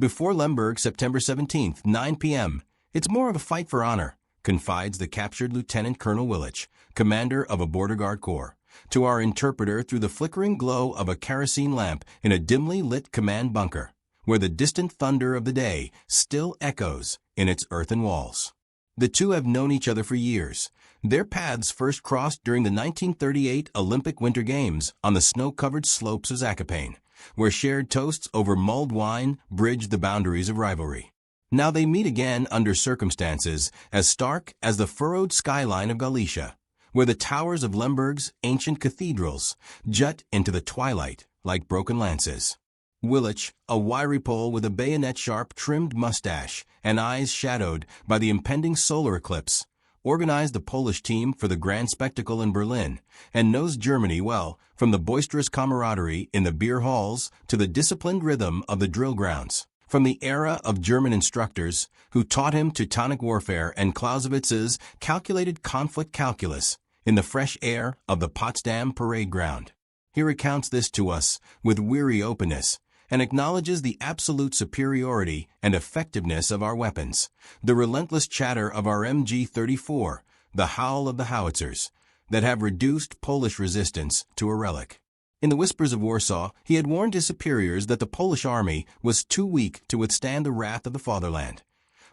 Before Lemberg, September 17th, 9 p.m., it's more of a fight for honor, confides the captured Lieutenant Colonel Willich, commander of a border guard corps, to our interpreter through the flickering glow of a kerosene lamp in a dimly lit command bunker, where the distant thunder of the day still echoes in its earthen walls. The two have known each other for years. Their paths first crossed during the 1938 Olympic Winter Games on the snow-covered slopes of Zakopane, where shared toasts over mulled wine bridged the boundaries of rivalry. Now they meet again under circumstances as stark as the furrowed skyline of Galicia, where the towers of Lemberg's ancient cathedrals jut into the twilight like broken lances. Willich, a wiry Pole with a bayonet-sharp trimmed mustache and eyes shadowed by the impending solar eclipse, organized the Polish team for the grand spectacle in Berlin and knows Germany well, from the boisterous camaraderie in the beer halls to the disciplined rhythm of the drill grounds. From the era of German instructors who taught him Teutonic warfare and Clausewitz's calculated conflict calculus in the fresh air of the Potsdam parade ground. He recounts this to us with weary openness and acknowledges the absolute superiority and effectiveness of our weapons, the relentless chatter of our MG-34, the howl of the Howitzers, that have reduced Polish resistance to a relic. In the whispers of Warsaw, he had warned his superiors that the Polish army was too weak to withstand the wrath of the fatherland.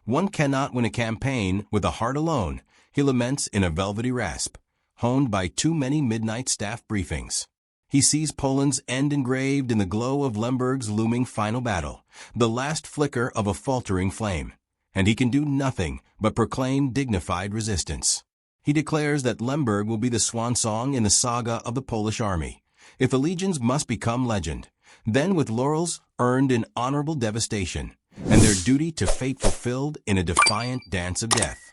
One cannot win a campaign with a heart alone, he laments in a velvety rasp, honed by too many midnight staff briefings. He sees Poland's end engraved in the glow of Lemberg's looming final battle, the last flicker of a faltering flame, and he can do nothing but proclaim dignified resistance. He declares that Lemberg will be the swan song in the saga of the Polish army. If the legions must become legend, then with laurels earned in honorable devastation, and their duty to fate fulfilled in a defiant dance of death.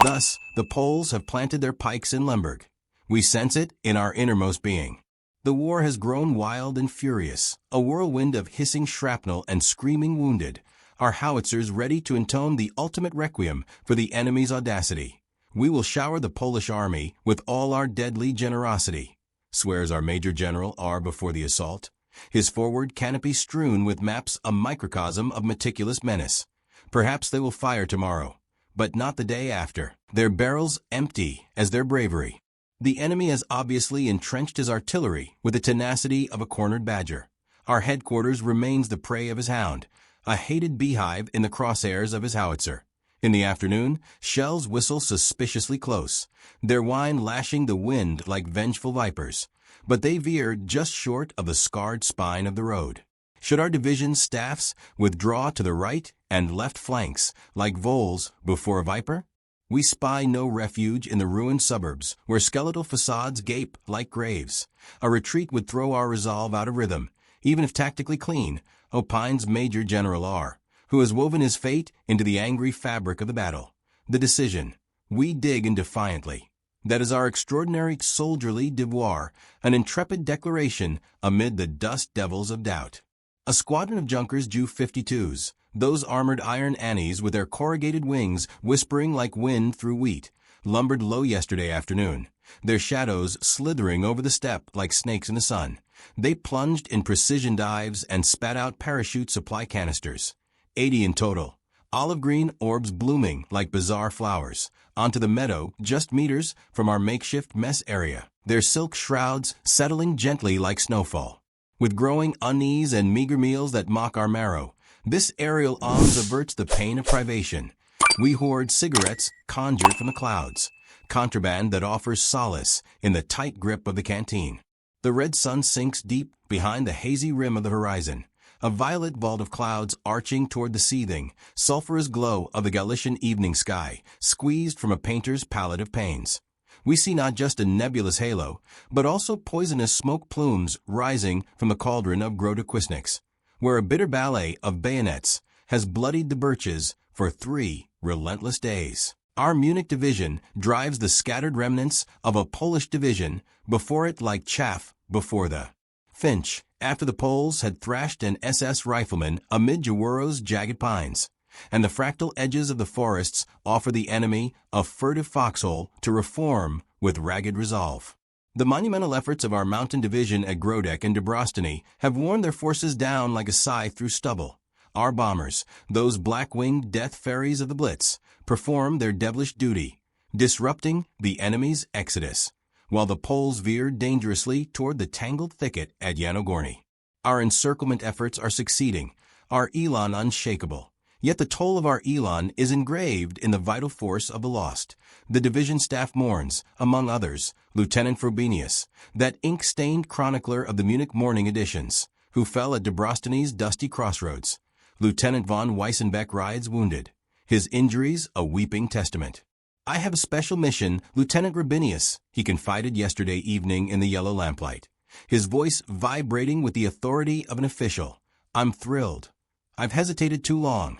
Thus, the Poles have planted their pikes in Lemberg. We sense it in our innermost being. The war has grown wild and furious, a whirlwind of hissing shrapnel and screaming wounded, our howitzers ready to intone the ultimate requiem for the enemy's audacity. We will shower the Polish army with all our deadly generosity, swears our Major General R. before the assault, his forward canopy strewn with maps a microcosm of meticulous menace. Perhaps they will fire tomorrow, but not the day after, their barrels empty as their bravery. The enemy has obviously entrenched his artillery with the tenacity of a cornered badger. Our headquarters remains the prey of his hound, a hated beehive in the crosshairs of his howitzer. In the afternoon, shells whistle suspiciously close, their whine lashing the wind like vengeful vipers, but they veer just short of the scarred spine of the road. Should our division's staffs withdraw to the right and left flanks like voles before a viper? We spy no refuge in the ruined suburbs where skeletal facades gape like graves. A retreat would throw our resolve out of rhythm, even if tactically clean, opines Major General R., who has woven his fate into the angry fabric of the battle. The decision: we dig in defiantly. That is our extraordinary soldierly devoir, an intrepid declaration amid the dust devils of doubt. A squadron of Junkers Ju-52s, those armored iron Annies with their corrugated wings whispering like wind through wheat, lumbered low yesterday afternoon, their shadows slithering over the steppe like snakes in the sun. They plunged in precision dives and spat out parachute supply canisters. 80 in total, olive green orbs blooming like bizarre flowers, onto the meadow just meters from our makeshift mess area, their silk shrouds settling gently like snowfall. With growing unease and meager meals that mock our marrow, this aerial alms averts the pain of privation. We hoard cigarettes conjured from the clouds, contraband that offers solace in the tight grip of the canteen. The red sun sinks deep behind the hazy rim of the horizon, a violet vault of clouds arching toward the seething, sulphurous glow of the Galician evening sky, squeezed from a painter's palette of pains. We see not just a nebulous halo, but also poisonous smoke plumes rising from the cauldron of Grotequistniks, where a bitter ballet of bayonets has bloodied the birches for 3 relentless days. Our Munich division drives the scattered remnants of a Polish division before it like chaff before the Finch, after the Poles had thrashed an SS rifleman amid Jaworzno's jagged pines, and the fractal edges of the forests offer the enemy a furtive foxhole to reform with ragged resolve. The monumental efforts of our mountain division at Grodek and Debrostyny have worn their forces down like a scythe through stubble. Our bombers, those black-winged death fairies of the Blitz, perform their devilish duty, disrupting the enemy's exodus, while the Poles veered dangerously toward the tangled thicket at Yanogorny. Our encirclement efforts are succeeding, our elan unshakable. Yet the toll of our elan is engraved in the vital force of the lost. The division staff mourns, among others, Lieutenant Frobenius, that ink-stained chronicler of the Munich morning editions, who fell at Debrostany's dusty crossroads. Lieutenant von Weissenbeck rides wounded, his injuries a weeping testament. "I have a special mission, Lieutenant Rabinius," he confided yesterday evening in the yellow lamplight, his voice vibrating with the authority of an official. "I'm thrilled. I've hesitated too long."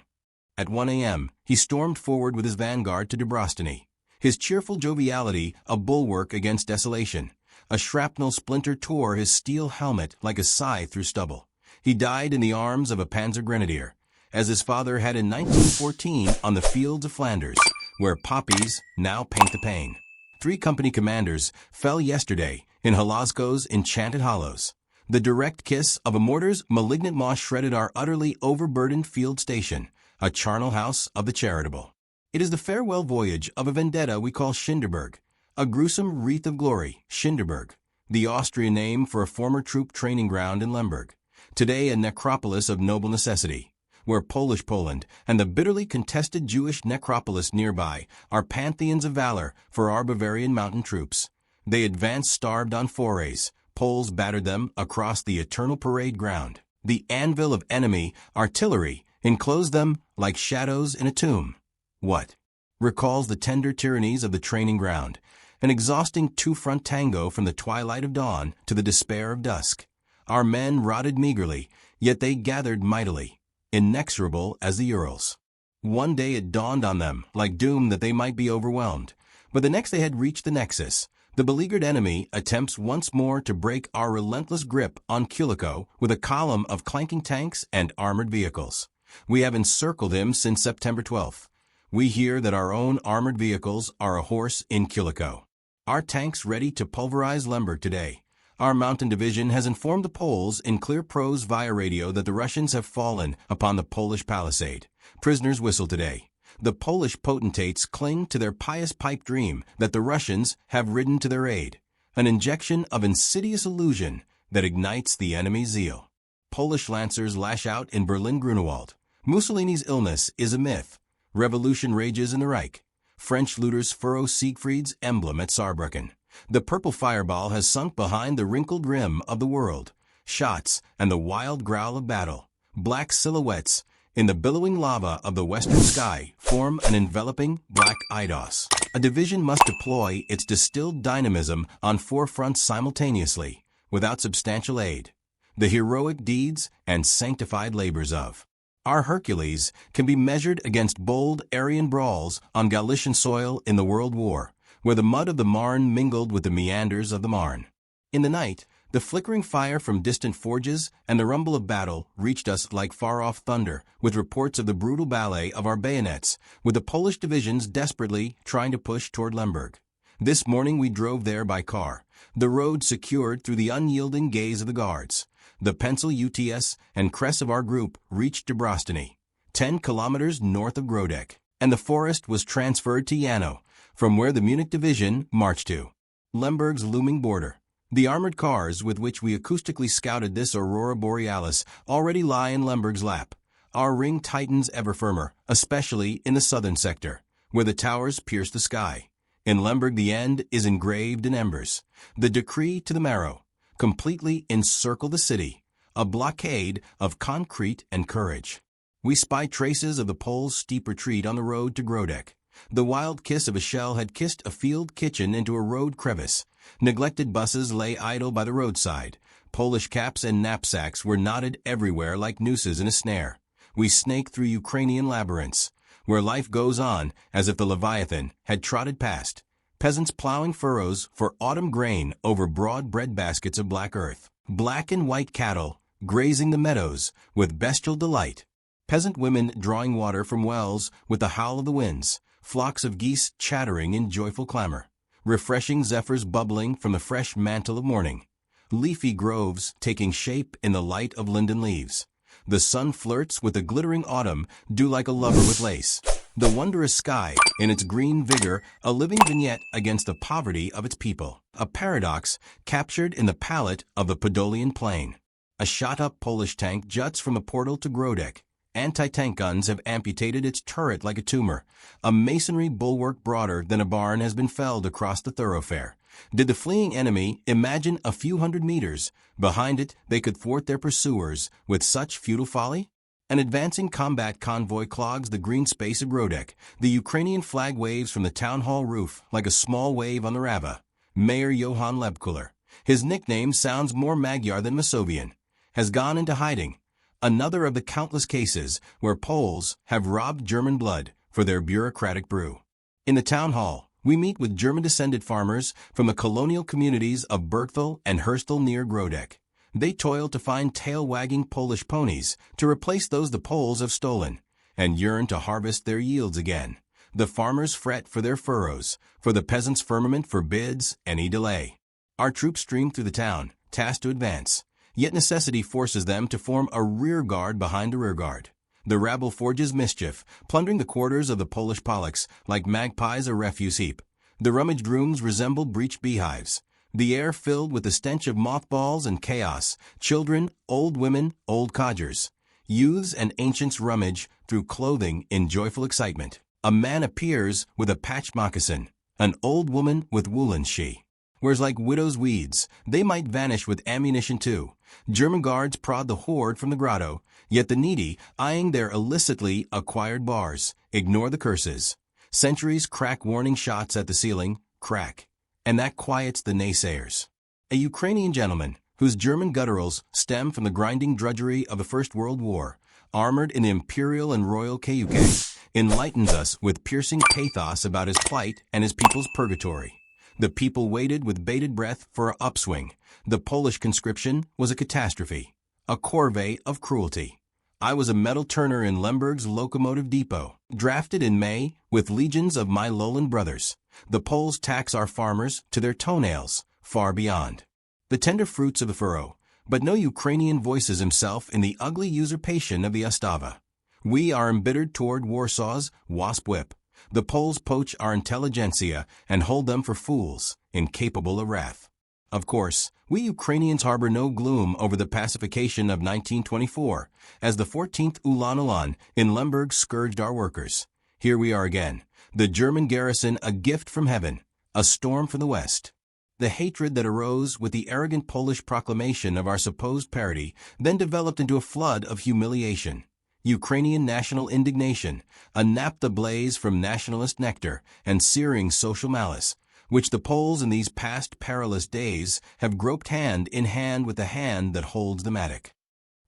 At 1 a.m., he stormed forward with his vanguard to Debrostany, his cheerful joviality a bulwark against desolation. A shrapnel splinter tore his steel helmet like a scythe through stubble. He died in the arms of a panzer grenadier, as his father had in 1914 on the fields of Flanders, where poppies now paint the pain. 3 company commanders fell yesterday in Halasco's enchanted hollows. The direct kiss of a mortar's malignant moss shredded our utterly overburdened field station, a charnel house of the charitable. It is the farewell voyage of a vendetta we call Schinderberg, a gruesome wreath of glory, Schinderberg, the Austrian name for a former troop training ground in Lemberg, today a necropolis of noble necessity, where Polish Poland and the bitterly contested Jewish necropolis nearby are pantheons of valor for our Bavarian mountain troops. They advanced starved on forays. Poles battered them across the eternal parade ground. The anvil of enemy artillery enclosed them like shadows in a tomb. What recalls the tender tyrannies of the training ground, an exhausting two-front tango from the twilight of dawn to the despair of dusk. Our men rotted meagerly, yet they gathered mightily, inexorable as the Urals. One day it dawned on them, like doom, that they might be overwhelmed, but the next they had reached the nexus. The beleaguered enemy attempts once more to break our relentless grip on Kuliko with a column of clanking tanks and armored vehicles. We have encircled him since September 12th. We hear that our own armored vehicles are a horse in Kuliko. Our tanks ready to pulverize Lemberg today. Our mountain division has informed the Poles in clear prose via radio that the Russians have fallen upon the Polish palisade. Prisoners whistle today. The Polish potentates cling to their pious pipe dream that the Russians have ridden to their aid, an injection of insidious illusion that ignites the enemy's zeal. Polish lancers lash out in Berlin-Grunewald. Mussolini's illness is a myth. Revolution rages in the Reich. French looters furrow Siegfried's emblem at Saarbrücken. The purple fireball has sunk behind the wrinkled rim of the world. Shots and the wild growl of battle, black silhouettes in the billowing lava of the western sky, form an enveloping black eidos. A division must deploy its distilled dynamism on 4 fronts simultaneously, without substantial aid. The heroic deeds and sanctified labors of our Hercules can be measured against bold Aryan brawls on Galician soil in the World War, where the mud of the Marne mingled with the meanders of the Marne. In the night, the flickering fire from distant forges and the rumble of battle reached us like far-off thunder, with reports of the brutal ballet of our bayonets, with the Polish divisions desperately trying to push toward Lemberg. This morning we drove there by car, the road secured through the unyielding gaze of the guards. The pencil UTS and crest of our group reached Debrostany, 10 kilometers north of Grodek, and the forest was transferred to Jano, from where the Munich division marched to Lemberg's looming border. The armored cars with which we acoustically scouted this aurora borealis already lie in Lemberg's lap. Our ring tightens ever firmer, especially in the southern sector, where the towers pierce the sky. In Lemberg the end is engraved in embers. The decree to the marrow: completely encircle the city, a blockade of concrete and courage. We spy traces of the Poles' steep retreat on the road to Grodek. The wild kiss of a shell had kissed a field kitchen into a road crevice. Neglected buses lay idle by the roadside. Polish caps and knapsacks were knotted everywhere like nooses in a snare. We snaked through Ukrainian labyrinths, where life goes on as if the Leviathan had trotted past. Peasants plowing furrows for autumn grain over broad bread baskets of black earth. Black and white cattle grazing the meadows with bestial delight. Peasant women drawing water from wells with the howl of the winds. Flocks of geese chattering in joyful clamor. Refreshing zephyrs bubbling from the fresh mantle of morning. Leafy groves taking shape in the light of linden leaves. The sun flirts with the glittering autumn, dew like a lover with lace. The wondrous sky, in its green vigor, a living vignette against the poverty of its people. A paradox captured in the palette of the Podolian plain. A shot-up Polish tank juts from a portal to Grodek. Anti-tank guns have amputated its turret like a tumor. A masonry bulwark broader than a barn has been felled across the thoroughfare. Did the fleeing enemy imagine a few hundred meters behind it they could thwart their pursuers with such futile folly? An advancing combat convoy clogs the green space of Grodek. The Ukrainian flag waves from the town hall roof like a small wave on the Rava. Mayor Johann Lebkuller, his nickname sounds more Magyar than Masovian, has gone into hiding. Another of the countless cases where Poles have robbed German blood for their bureaucratic brew. In the town hall, we meet with German-descended farmers from the colonial communities of Bergthal and Herstal near Grodek. They toil to find tail-wagging Polish ponies to replace those the Poles have stolen, and yearn to harvest their yields again. The farmers fret for their furrows, for the peasants' firmament forbids any delay. Our troops stream through the town, tasked to advance. Yet necessity forces them to form a rear guard behind the rear guard. The rabble forges mischief, plundering the quarters of the Polish Polacks like magpies a refuse heap. The rummaged rooms resemble breached beehives. The air filled with the stench of mothballs and chaos. Children, old women, old codgers. Youths and ancients rummage through clothing in joyful excitement. A man appears with a patched moccasin, an old woman with woolen she. Whereas like widows' weeds, they might vanish with ammunition too. German guards prod the horde from the grotto, yet the needy, eyeing their illicitly acquired bars, ignore the curses. Sentries crack warning shots at the ceiling, crack, and that quiets the naysayers. A Ukrainian gentleman, whose German gutturals stem from the grinding drudgery of the First World War, armored in the imperial and royal cayuke, enlightens us with piercing pathos about his plight and his people's purgatory. The people waited with bated breath for an upswing. The Polish conscription was a catastrophe, a corvée of cruelty. I was a metal turner in Lemberg's locomotive depot, drafted in May with legions of my lowland brothers. The Poles tax our farmers to their toenails, far beyond the tender fruits of the furrow, but no Ukrainian voices himself in the ugly usurpation of the Ostava. We are embittered toward Warsaw's wasp whip. The Poles poach our intelligentsia and hold them for fools, incapable of wrath. Of course, we Ukrainians harbor no gloom over the pacification of 1924, as the 14th Ulan Ulan in Lemberg scourged our workers. Here we are again, the German garrison a gift from heaven, a storm from the west. The hatred that arose with the arrogant Polish proclamation of our supposed parity then developed into a flood of humiliation. Ukrainian national indignation, a naphtha blaze from nationalist nectar and searing social malice, which the Poles in these past perilous days have groped hand in hand with the hand that holds the mattock.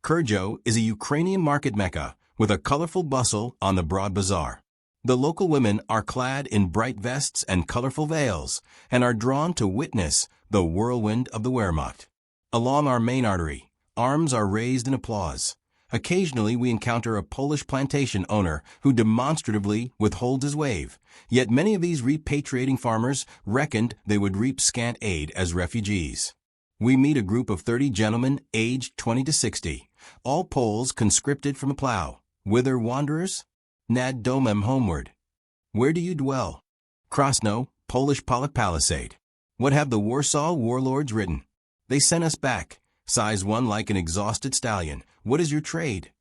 Kurjo is a Ukrainian market mecca with a colorful bustle on the broad bazaar. The local women are clad in bright vests and colorful veils and are drawn to witness the whirlwind of the Wehrmacht. Along our main artery, arms are raised in applause. Occasionally we encounter a Polish plantation owner who demonstratively withholds his wave, yet many of these repatriating farmers reckoned they would reap scant aid as refugees. We meet a group of 30 gentlemen aged 20 to 60, all Poles conscripted from a plow. Whither wanderers? Nad domem homeward. Where do you dwell? Krasno, Polish Polak Palisade. What have the Warsaw warlords written? They sent us back. Sighs one like an exhausted stallion. What is your trade?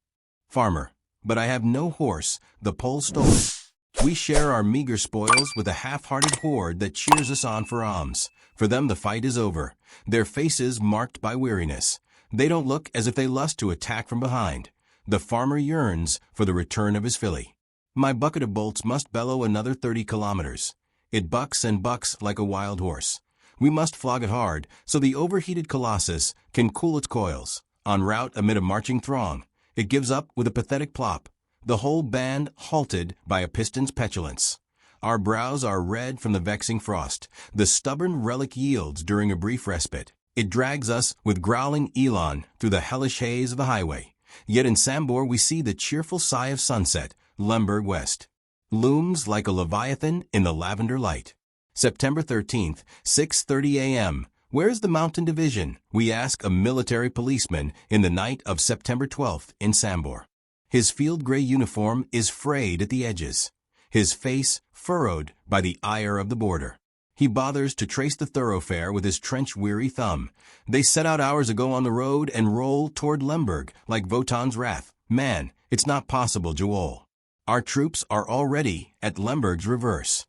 Farmer. But I have no horse. The Poles stole it. We share our meager spoils with a half-hearted horde that cheers us on for alms. For them the fight is over, their faces marked by weariness. They don't look as if they lust to attack from behind. The farmer yearns for the return of his filly. My bucket of bolts must bellow another 30 kilometers. It bucks and bucks like a wild horse. We must flog it hard so the overheated colossus can cool its coils. En route amid a marching throng, it gives up with a pathetic plop, the whole band halted by a piston's petulance. Our brows are red from the vexing frost. The stubborn relic yields during a brief respite. It drags us with growling elan through the hellish haze of the highway. Yet in Sambor we see the cheerful sigh of sunset, Lemberg West. Looms like a leviathan in the lavender light. September 13th, 6:30 a.m., Where's the Mountain Division? We ask a military policeman in the night of September 12th in Sambor. His field gray uniform is frayed at the edges, his face furrowed by the ire of the border. He bothers to trace the thoroughfare with his trench-weary thumb. They set out hours ago on the road and roll toward Lemberg like Wotan's wrath. Man, it's not possible, Joel. Our troops are already at Lemberg's reverse.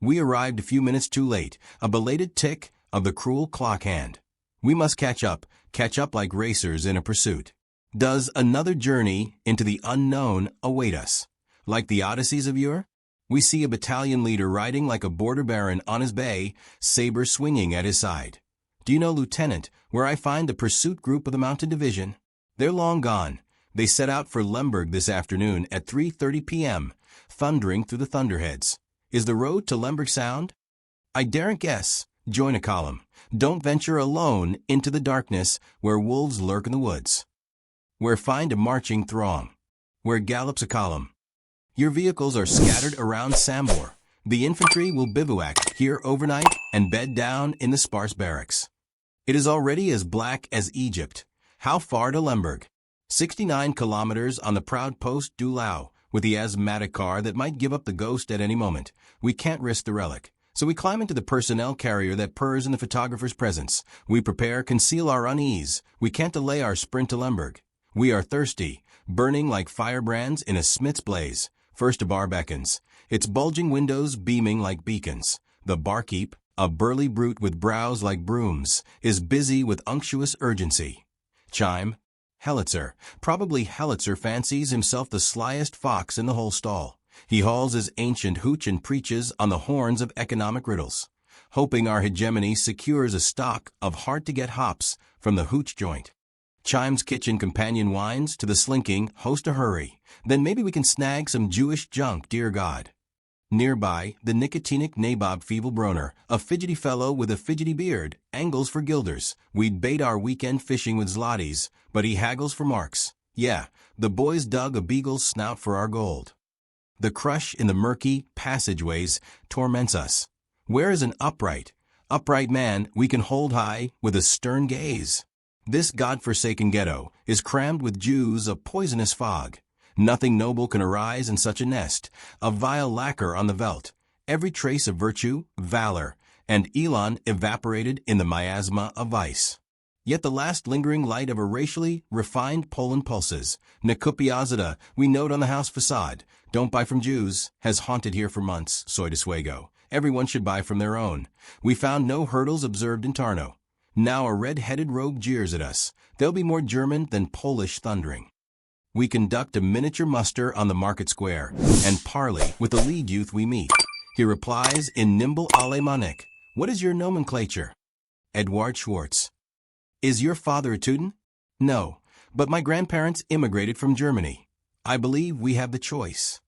We arrived a few minutes too late, a belated tick of the cruel clock hand. We must catch up like racers in a pursuit. Does another journey into the unknown await us? Like the Odysseys of yore? We see a battalion leader riding like a border baron on his bay, saber swinging at his side. Do you know, Lieutenant, where I find the pursuit group of the Mountain Division? They're long gone. They set out for Lemberg this afternoon at 3:30 p.m., thundering through the thunderheads. Is the road to Lemberg sound? I daren't guess. Join a column. Don't venture alone into the darkness where wolves lurk in the woods. Where find a marching throng. Where gallops a column. Your vehicles are scattered around Sambor. The infantry will bivouac here overnight and bed down in the sparse barracks. It is already as black as Egypt. How far to Lemberg? 69 kilometers on the proud post du Lau, with the asthmatic car that might give up the ghost at any moment. We can't risk the relic. So we climb into the personnel carrier that purrs in the photographer's presence. We prepare, conceal our unease. We can't delay our sprint to Lemberg. We are thirsty, burning like firebrands in a smith's blaze. First a bar beckons, its bulging windows beaming like beacons. The barkeep, a burly brute with brows like brooms, is busy with unctuous urgency. Chime. Howitzer. Probably Howitzer fancies himself the slyest fox in the whole stall. He hauls his ancient hooch and preaches on the horns of economic riddles, hoping our hegemony secures a stock of hard-to-get hops from the hooch joint. Chime's kitchen companion whines to the slinking host to hurry. Then maybe we can snag some Jewish junk, dear God. Nearby, the nicotinic nabob Feeble-Broner, a fidgety fellow with a fidgety beard, angles for guilders. We'd bait our weekend fishing with zlotys, but he haggles for marks. Yeah, the boys dug a beagle's snout for our gold. The crush in the murky passageways torments us. Where is an upright man we can hold high with a stern gaze? This God-forsaken ghetto is crammed with Jews of poisonous fog. Nothing noble can arise in such a nest, a vile lacquer on the veldt, every trace of virtue, valor, and elan evaporated in the miasma of vice. Yet the last lingering light of a racially refined Poland pulses. Nakupiazada, we note on the house facade, don't buy from Jews, has haunted here for months, soy de suego. Everyone should buy from their own. We found no hurdles observed in Tarnow. Now a red-headed rogue jeers at us. They'll be more German than Polish thundering. We conduct a miniature muster on the market square and parley with the lead youth we meet. He replies in nimble Alemannic, "What is your nomenclature?" Eduard Schwartz. Is your father a Teuton? No, but my grandparents immigrated from Germany. I believe we have the choice.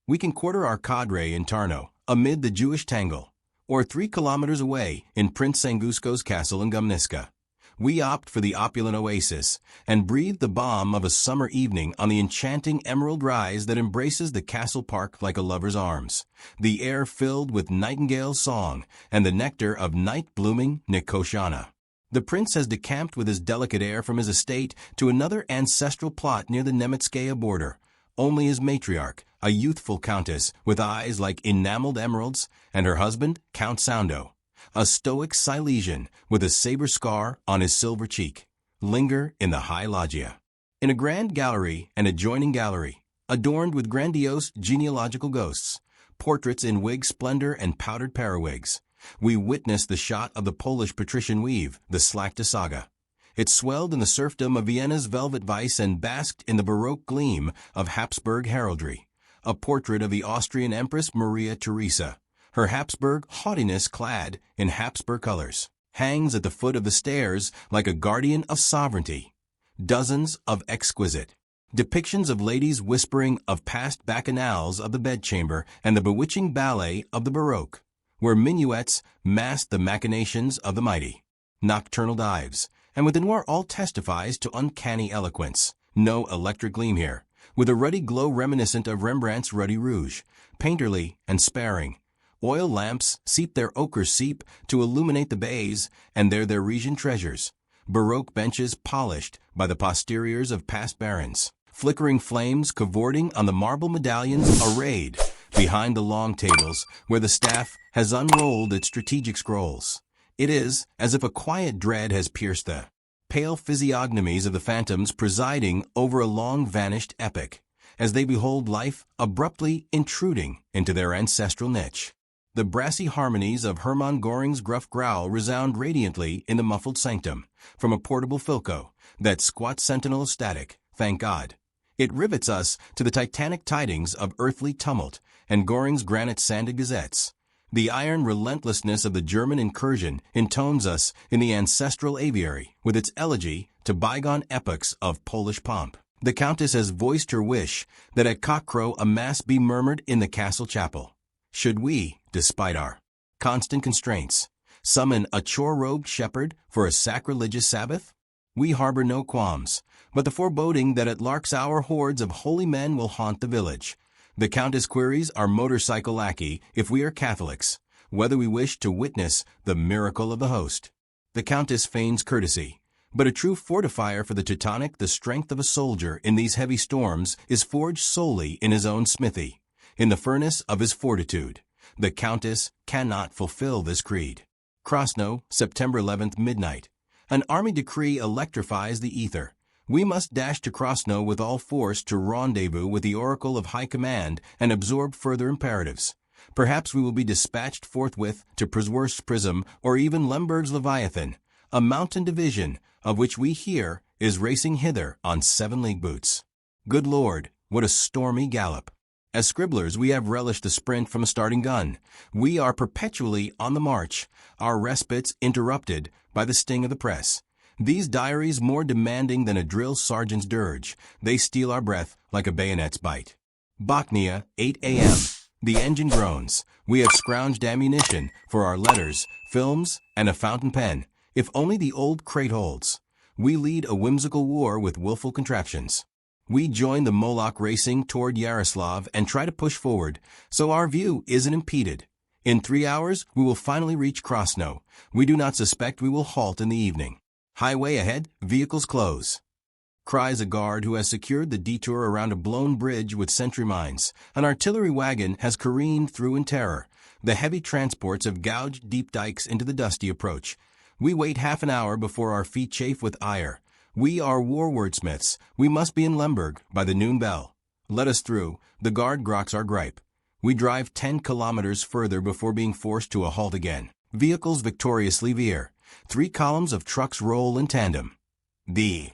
We can quarter our cadre in Tarnow, amid the Jewish tangle, or 3 kilometers away in Prince Sangusko's castle in Gumniska. We opt for the opulent oasis and breathe the balm of a summer evening on the enchanting emerald rise that embraces the castle park like a lover's arms, the air filled with nightingale's song and the nectar of night-blooming Nicotiana. The prince has decamped with his delicate air from his estate to another ancestral plot near the Nemetskaya border. Only his matriarch, a youthful countess with eyes like enameled emeralds, and her husband, Count Soundo, a stoic Silesian with a saber scar on his silver cheek, linger in the high loggia. In a grand gallery and adjoining gallery, adorned with grandiose genealogical ghosts, portraits in wig splendor and powdered periwigs, we witness the shot of the Polish patrician weave, the Slakta saga. It swelled in the serfdom of Vienna's velvet vice and basked in the Baroque gleam of Habsburg heraldry. A portrait of the Austrian Empress Maria Theresa, her Habsburg haughtiness clad in Habsburg colors, hangs at the foot of the stairs like a guardian of sovereignty. Dozens of exquisite depictions of ladies whispering of past bacchanals of the bedchamber and the bewitching ballet of the Baroque, where minuets masked the machinations of the mighty. Nocturnal dives, and with the noir all testifies to uncanny eloquence. No electric gleam here, with a ruddy glow reminiscent of Rembrandt's ruddy rouge, painterly and sparing. Oil lamps seep their ochre seep to illuminate the bays, and there their region treasures. Baroque benches polished by the posteriors of past barons. Flickering flames cavorting on the marble medallions arrayed behind the long tables where the staff has unrolled its strategic scrolls. It is as if a quiet dread has pierced the pale physiognomies of the phantoms presiding over a long-vanished epoch, as they behold life abruptly intruding into their ancestral niche. The brassy harmonies of Hermann Göring's gruff growl resound radiantly in the muffled sanctum, from a portable Philco, that squat sentinel of static, thank God. It rivets us to the titanic tidings of earthly tumult and Göring's granite-sanded gazettes. The iron relentlessness of the German incursion intones us in the ancestral aviary with its elegy to bygone epochs of Polish pomp. The Countess has voiced her wish that at cockcrow a mass be murmured in the castle chapel. Should we, despite our constant constraints, summon a chore-robed shepherd for a sacrilegious Sabbath? We harbor no qualms, but the foreboding that at lark's hour hordes of holy men will haunt the village. The Countess queries our motorcycle lackey if we are Catholics, whether we wish to witness the miracle of the host. The Countess feigns courtesy, but a true fortifier for the Teutonic, the strength of a soldier in these heavy storms is forged solely in his own smithy, in the furnace of his fortitude. The Countess cannot fulfill this creed. Krosno, September 11th, midnight. An army decree electrifies the ether. We must dash to Krosno with all force to rendezvous with the Oracle of High Command and absorb further imperatives. Perhaps we will be dispatched forthwith to Przeworsk's Prism or even Lemberg's Leviathan, a mountain division of which we hear is racing hither on 7-league boots. Good Lord, what a stormy gallop! As scribblers, we have relished the sprint from a starting gun. We are perpetually on the march, our respites interrupted by the sting of the press. These diaries more demanding than a drill sergeant's dirge. They steal our breath like a bayonet's bite. Bochnia, 8 a.m. The engine groans. We have scrounged ammunition for our letters, films, and a fountain pen, if only the old crate holds. We lead a whimsical war with willful contraptions. We join the Moloch racing toward Yaroslav and try to push forward, so our view isn't impeded. In 3 hours, we will finally reach Krosno. We do not suspect we will halt in the evening. Highway ahead, vehicles close. Cries a guard who has secured the detour around a blown bridge with sentry mines. An artillery wagon has careened through in terror. The heavy transports have gouged deep dikes into the dusty approach. We wait half an hour before our feet chafe with ire. We are war wordsmiths. We must be in Lemberg by the noon bell. Let us through. The guard groks our gripe. We drive 10 kilometers further before being forced to a halt again. Vehicles victoriously veer. 3 columns of trucks roll in tandem. The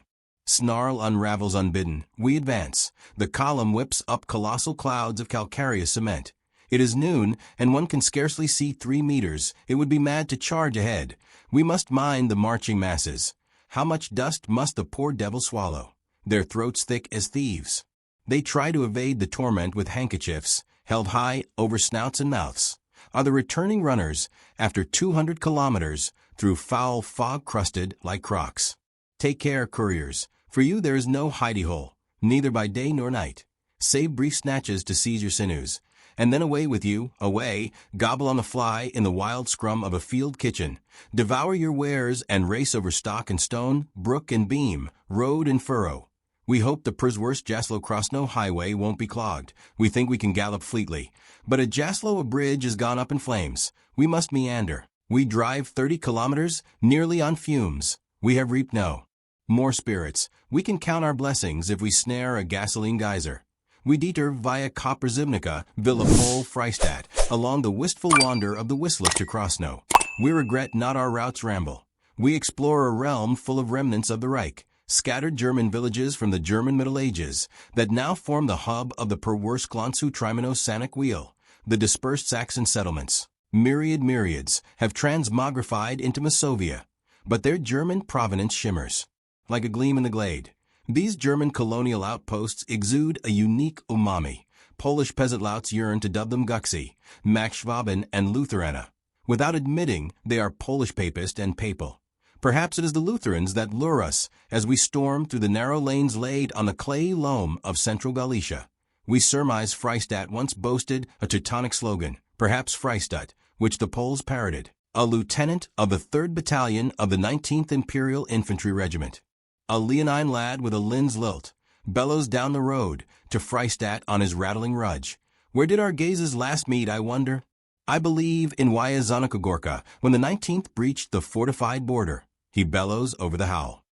snarl unravels unbidden. We advance. The column whips up colossal clouds of calcareous cement. It is noon, and one can scarcely see 3 meters. It would be mad to charge ahead. We must mind the marching masses. How much dust must the poor devils swallow? Their throats thick as thieves. They try to evade the torment with handkerchiefs, held high over snouts and mouths. Are the returning runners, after 200 kilometers, through foul fog crusted like crocs. Take care, couriers. For you there is no hidey-hole, neither by day nor night. Save brief snatches to seize your sinews. And then away with you, away, gobble on the fly in the wild scrum of a field kitchen. Devour your wares and race over stock and stone, brook and beam, road and furrow. We hope the Przeworsk-Jaslo-Krosno highway won't be clogged. We think we can gallop fleetly. But at Jaslo a bridge has gone up in flames. We must meander. We drive 30 kilometers, nearly on fumes. We have reaped no more spirits. We can count our blessings if we snare a gasoline geyser. We detour via Koprzyvnica, Villa Pol, Freistadt, along the wistful wander of the Whistler to Krosno. We regret not our route's ramble. We explore a realm full of remnants of the Reich, scattered German villages from the German Middle Ages that now form the hub of the Przeworsk-Gloncu-Trimino-Sanic wheel, the dispersed Saxon settlements. Myriads have transmogrified into Masovia, but their German provenance shimmers like a gleam in the glade. These German colonial outposts exude a unique umami. Polish peasant louts yearn to dub them Guxi, Max Schwaben, and Lutherana, without admitting they are Polish papist and papal. Perhaps it is the Lutherans that lure us as we storm through the narrow lanes laid on the clayey loam of central Galicia. We surmise Freistadt once boasted a Teutonic slogan. perhaps Freistadt, which the Poles parroted. A lieutenant of the 3rd Battalion of the 19th Imperial Infantry Regiment. A leonine lad with a Linz lilt bellows down the road to Freistadt on his rattling rudge. Where did our gazes last meet, I wonder? I believe in Wyazanaka when the 19th breached the fortified border. He bellows over the howl.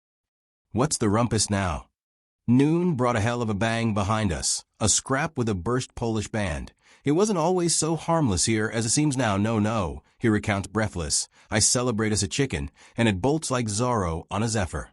What's the rumpus now? Noon brought a hell of a bang behind us, a scrap with a burst Polish band. It wasn't always so harmless here as it seems now, no, he recounts breathless. I celebrate as a chicken, and it bolts like Zorro on a zephyr.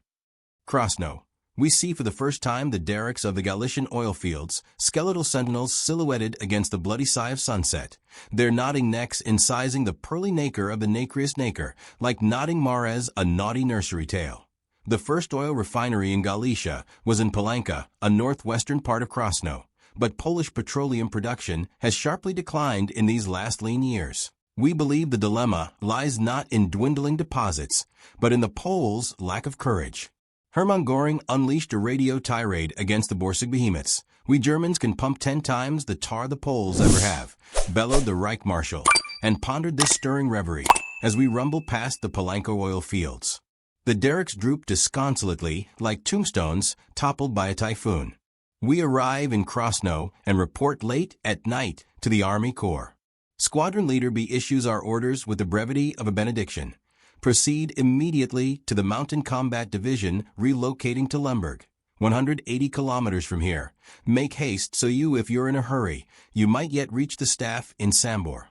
Krasno. We see for the first time the derricks of the Galician oil fields, skeletal sentinels silhouetted against the bloody sigh of sunset, their nodding necks incising the pearly nacre of the nacreous nacre, like nodding Mares a naughty nursery tale. The first oil refinery in Galicia was in Palanka, a northwestern part of Krasno, but Polish petroleum production has sharply declined in these last lean years. We believe the dilemma lies not in dwindling deposits, but in the Poles' lack of courage. Hermann Göring unleashed a radio tirade against the Borsig behemoths. We Germans can pump 10 times the tar the Poles ever have, bellowed the Reich Marshal, and pondered this stirring reverie as we rumble past the Palanka oil fields. The derricks droop disconsolately like tombstones toppled by a typhoon. We arrive in Krasno and report late at night to the Army Corps. Squadron Leader B issues our orders with the brevity of a benediction. Proceed immediately to the Mountain Combat Division relocating to Lemberg, 180 kilometers from here. Make haste so if you're in a hurry, you might yet reach the staff in Sambor.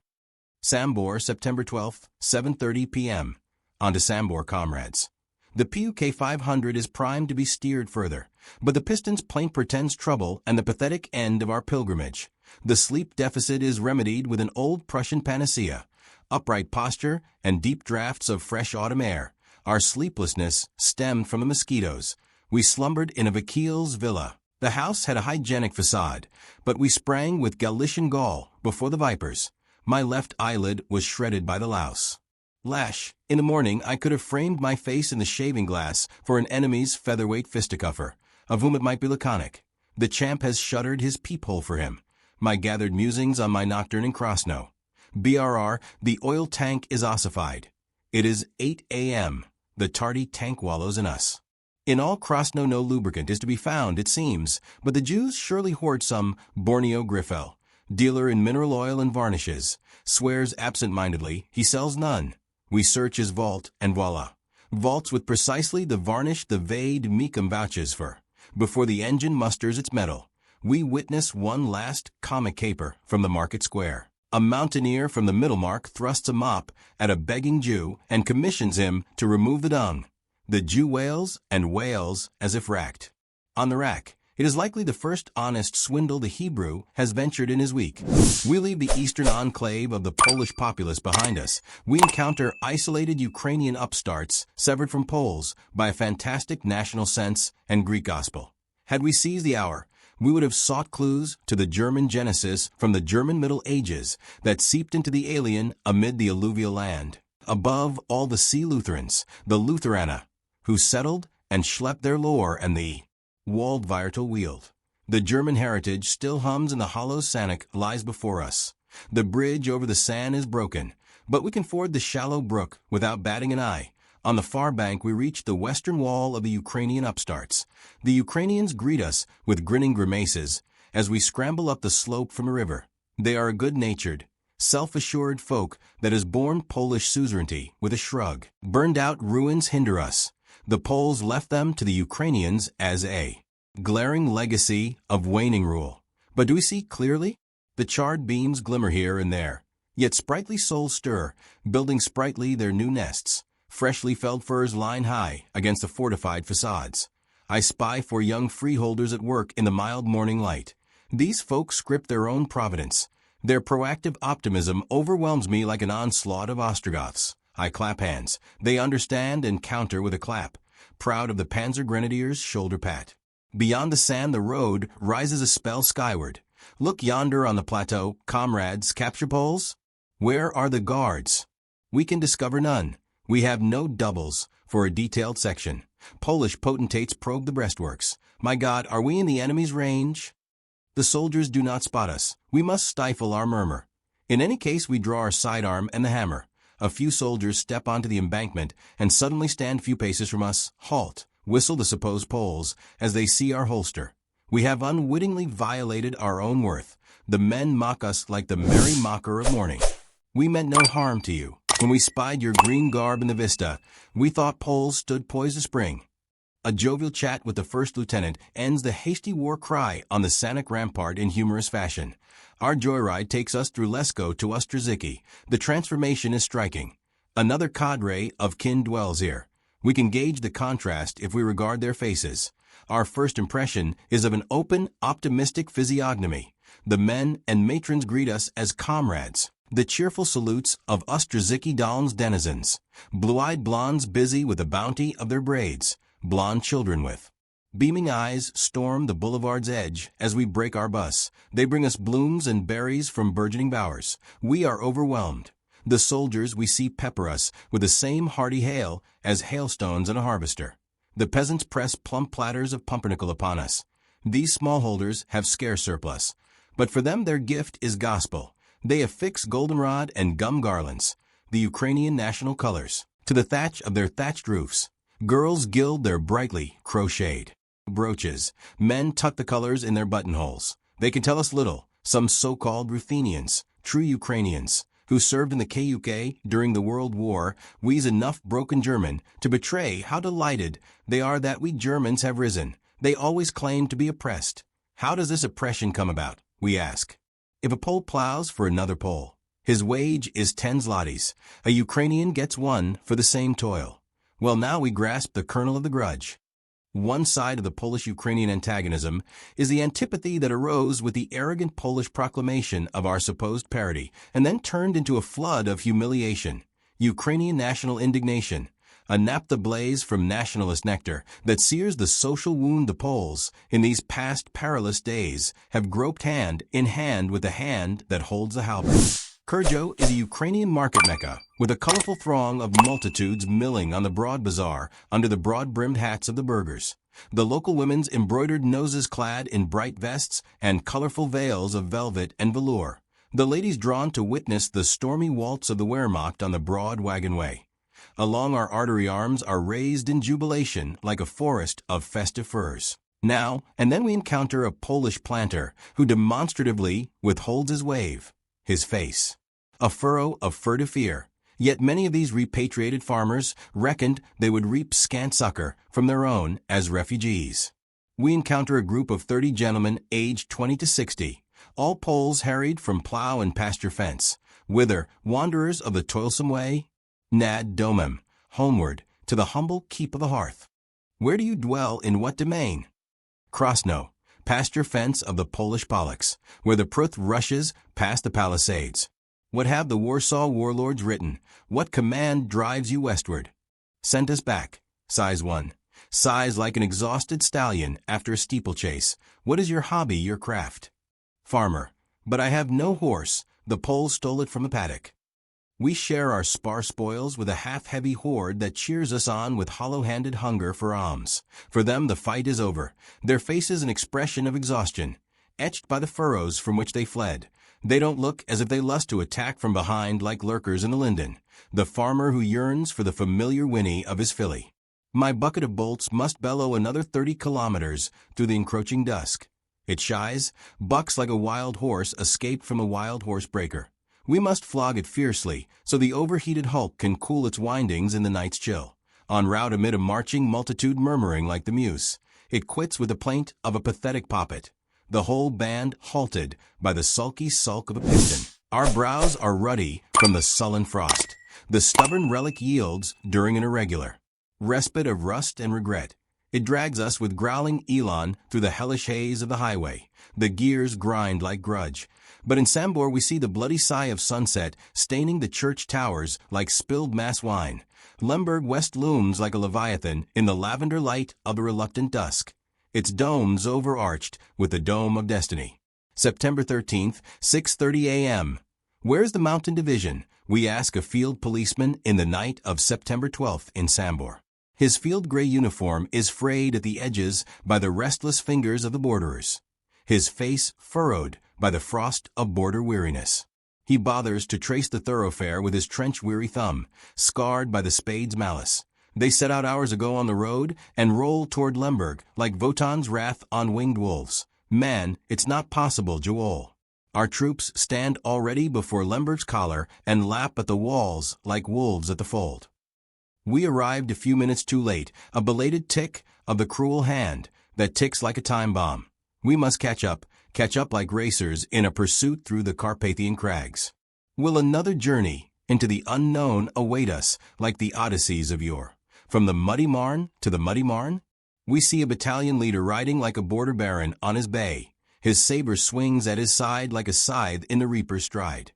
Sambor, September 12, 7:30 p.m. On to Sambor, comrades. The PUK 500 is primed to be steered further, but the piston's plaint portends trouble and the pathetic end of our pilgrimage. The sleep deficit is remedied with an old Prussian panacea, upright posture and deep draughts of fresh autumn air. Our sleeplessness stemmed from the mosquitoes. We slumbered in a Vakil's villa. The house had a hygienic facade, but we sprang with Galician gall before the vipers. My left eyelid was shredded by the louse. Lash. In the morning I could have framed my face in the shaving glass for an enemy's featherweight fisticuffer, of whom it might be laconic. The champ has shuttered his peephole for him. My gathered musings on my nocturne in Krasno. BRR, the oil tank is ossified. It is 8 a.m. The tardy tank wallows in us. In all Krasno no lubricant is to be found, it seems, but the Jews surely hoard some. Borneo Griffel, dealer in mineral oil and varnishes, swears absent-mindedly he sells none. We search his vault, and voila. Vaults with precisely the varnish the Vade Mecum vouches for. Before the engine musters its metal, we witness one last comic caper from the market square. A mountaineer from the Middlemark thrusts a mop at a begging Jew and commissions him to remove the dung. The Jew wails and wails as if racked. On the rack, it is likely the first honest swindle the Hebrew has ventured in his week. We leave the eastern enclave of the Polish populace behind us. We encounter isolated Ukrainian upstarts severed from Poles by a fantastic national sense and Greek gospel. Had we seized the hour, we would have sought clues to the German genesis from the German Middle Ages that seeped into the alien amid the alluvial land. Above all the sea Lutherans, the Lutherana, who settled and schlepped their lore and the Waldviertel wield. The German heritage still hums in the hollow Sanic lies before us. The bridge over the San is broken, but we can ford the shallow brook without batting an eye. On the far bank we reach the western wall of the Ukrainian upstarts. The Ukrainians greet us with grinning grimaces as we scramble up the slope from the river. They are a good-natured, self-assured folk that has borne Polish suzerainty with a shrug. Burned-out ruins hinder us. The Poles left them to the Ukrainians as a glaring legacy of waning rule. But do we see clearly? The charred beams glimmer here and there, yet sprightly souls stir, building sprightly their new nests. Freshly felled firs line high against the fortified facades. I spy 4 young freeholders at work in the mild morning light. These folk script their own providence. Their proactive optimism overwhelms me like an onslaught of Ostrogoths. I clap hands. They understand and counter with a clap, proud of the Panzer Grenadiers' shoulder pat. Beyond the sand the road rises a spell skyward. Look yonder on the plateau, comrades, capture poles? Where are the guards? We can discover none. We have no doubles for a detailed section. Polish potentates probe the breastworks. My God, are we in the enemy's range? The soldiers do not spot us. We must stifle our murmur. In any case, we draw our sidearm and the hammer. A few soldiers step onto the embankment and suddenly stand a few paces from us, halt, whistle the supposed Poles as they see our holster. We have unwittingly violated our own worth. The men mock us like the merry mocker of morning. We meant no harm to you. When we spied your green garb in the vista, we thought Poles stood poised to spring. A jovial chat with the first lieutenant ends the hasty war cry on the Sanic rampart in humorous fashion. Our joyride takes us through Lesko to Ostrożyczki. The transformation is striking. Another cadre of kin dwells here. We can gauge the contrast if we regard their faces. Our first impression is of an open, optimistic physiognomy. The men and matrons greet us as comrades. The cheerful salutes of Ostrożyczki Doln's denizens. Blue-eyed blondes busy with the bounty of their braids. Blonde children with beaming eyes storm the boulevard's edge as we break our bus. They bring us blooms and berries from burgeoning bowers. We are overwhelmed. The soldiers we see pepper us with the same hearty hail as hailstones in a harvester. The peasants press plump platters of pumpernickel upon us. These smallholders have scarce surplus, but for them their gift is gospel. They affix goldenrod and gum garlands, the Ukrainian national colors, to the thatch of their thatched roofs. Girls gild their brightly crocheted brooches. Men tuck the colors in their buttonholes. They can tell us little, some so-called Ruthenians, true Ukrainians, who served in the KUK during the World War, wheeze enough broken German to betray how delighted they are that we Germans have risen. They always claim to be oppressed. How does this oppression come about, we ask? If a Pole plows for another Pole, his wage is 10 zlotys. A Ukrainian gets one for the same toil. Well, now we grasp the kernel of the grudge. One side of the Polish-Ukrainian antagonism is the antipathy that arose with the arrogant Polish proclamation of our supposed parity and then turned into a flood of humiliation. Ukrainian national indignation, a naphtha blaze from nationalist nectar that sears the social wound the Poles, in these past perilous days, have groped hand in hand with the hand that holds the halberd. Kurjo is a Ukrainian market mecca, with a colorful throng of multitudes milling on the broad bazaar under the broad-brimmed hats of the burghers. The local women's embroidered noses clad in bright vests and colorful veils of velvet and velour. The ladies drawn to witness the stormy waltz of the Wehrmacht on the broad wagon way. Along our artery arms are raised in jubilation like a forest of festive firs. Now and then we encounter a Polish planter who demonstratively withholds his wave. His face, a furrow of furtive fear. Yet many of these repatriated farmers reckoned they would reap scant succor from their own as refugees. We encounter a group of 30 gentlemen aged 20 to 60, all Poles harried from plow and pasture fence. Whither, wanderers of the toilsome way? Nad domem, homeward, to the humble keep of the hearth. Where do you dwell, in what domain? Krosno, pasture fence of the Polish Polacks, where the Pruth rushes past the palisades. What have the Warsaw warlords written? What command drives you westward? Send us back, sighs one. Sighs like an exhausted stallion after a steeplechase. What is your hobby, your craft? Farmer, but I have no horse. The Poles stole it from the paddock. We share our sparse spoils with a half-heavy horde that cheers us on with hollow-handed hunger for alms. For them the fight is over, their faces an expression of exhaustion, etched by the furrows from which they fled. They don't look as if they lust to attack from behind like lurkers in the linden, the farmer who yearns for the familiar whinny of his filly. My bucket of bolts must bellow another 30 kilometers through the encroaching dusk. It shies, bucks like a wild horse escaped from a wild horse breaker. We must flog it fiercely, so the overheated hulk can cool its windings in the night's chill. En route amid a marching multitude murmuring like the Meuse, it quits with the plaint of a pathetic poppet. The whole band halted by the sulky sulk of a piston. Our brows are ruddy from the sullen frost. The stubborn relic yields during an irregular respite of rust and regret. It drags us with growling elan through the hellish haze of the highway. The gears grind like grudge. But in Sambor we see the bloody sigh of sunset staining the church towers like spilled mass wine. Lemberg west looms like a leviathan in the lavender light of the reluctant dusk. Its domes overarched with the dome of destiny. September 13th, 6:30 a.m. Where's the mountain division? We ask a field policeman in the night of September 12th in Sambor. His field gray uniform is frayed at the edges by the restless fingers of the borderers. His face furrowed by the frost of border weariness. He bothers to trace the thoroughfare with his trench-weary thumb, scarred by the spade's malice. They set out hours ago on the road and roll toward Lemberg like Wotan's wrath on winged wolves. Man, it's not possible, Joel. Our troops stand already before Lemberg's collar and lap at the walls like wolves at the fold. We arrived a few minutes too late, a belated tick of the cruel hand that ticks like a time bomb. We must catch up like racers in a pursuit through the Carpathian crags. Will another journey into the unknown await us like the Odysseys of yore? From the muddy Marne to the muddy Marne? We see a battalion leader riding like a border baron on his bay. His saber swings at his side like a scythe in the reaper's stride.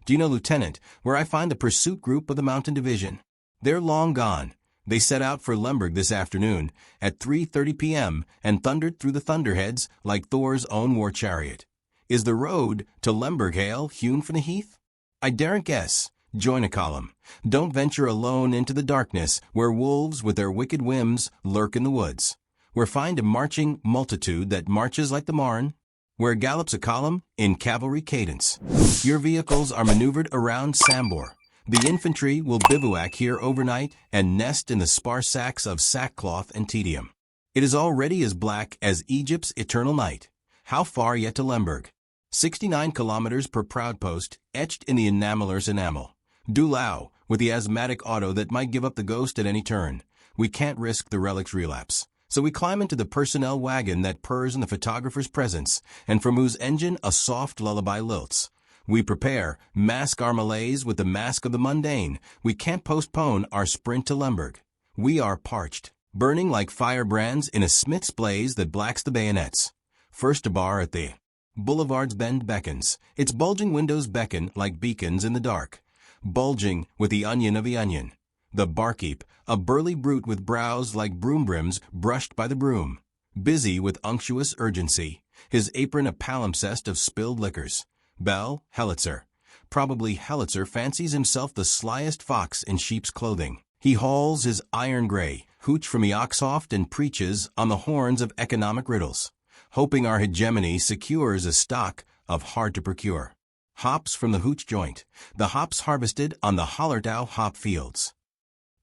Do you know, Lieutenant, where I find the pursuit group of the Mountain Division? They're long gone. They set out for Lemberg this afternoon at 3:30 p.m. and thundered through the thunderheads like Thor's own war chariot. Is the road to Lemberg hail hewn from the heath? I daren't guess. Join a column. Don't venture alone into the darkness where wolves with their wicked whims lurk in the woods. Where find a marching multitude that marches like the Marne. Where gallops a column in cavalry cadence. Your vehicles are maneuvered around Sambor. The infantry will bivouac here overnight and nest in the sparse sacks of sackcloth and tedium. It is already as black as Egypt's eternal night. How far yet to Lemberg? 69 kilometers per proud post, etched in the enameler's enamel. Dulau, with the asthmatic auto that might give up the ghost at any turn. We can't risk the relic's relapse. So we climb into the personnel wagon that purrs in the photographer's presence, and from whose engine a soft lullaby lilts. We prepare, mask our malaise with the mask of the mundane. We can't postpone our sprint to Lemberg. We are parched, burning like firebrands in a smith's blaze that blacks the bayonets. First a bar at the boulevard's bend beckons. Its bulging windows beckon like beacons in the dark. Bulging with the onion of the onion. The barkeep, a burly brute with brows like broom brims brushed by the broom. Busy with unctuous urgency, his apron a palimpsest of spilled liquors. Bell, Howitzer. Probably Howitzer fancies himself the slyest fox in sheep's clothing. He hauls his iron gray hooch from the Oxhoft and preaches on the horns of economic riddles, hoping our hegemony secures a stock of hard-to-procure hops from the hooch joint, the hops harvested on the Hallertau hop fields.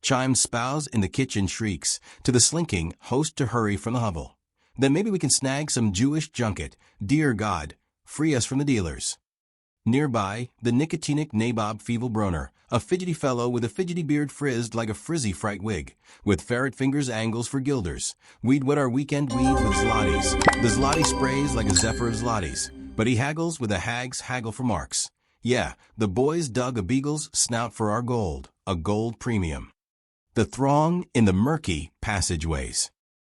Chimes spouse in the kitchen shrieks to the slinking host to hurry from the hovel. Then maybe we can snag some Jewish junket. Dear God, free us from the dealers. Nearby, the nicotinic nabob Feeblebroner, a fidgety fellow with a fidgety beard frizzed like a frizzy fright wig, with ferret fingers angles for gilders. We'd wet our weekend weed with zlotys. The zloty sprays like a zephyr of zlotys, but he haggles with a hag's haggle for marks. Yeah, the boys dug a beagle's snout for our gold, a gold premium. The throng in the murky passageways.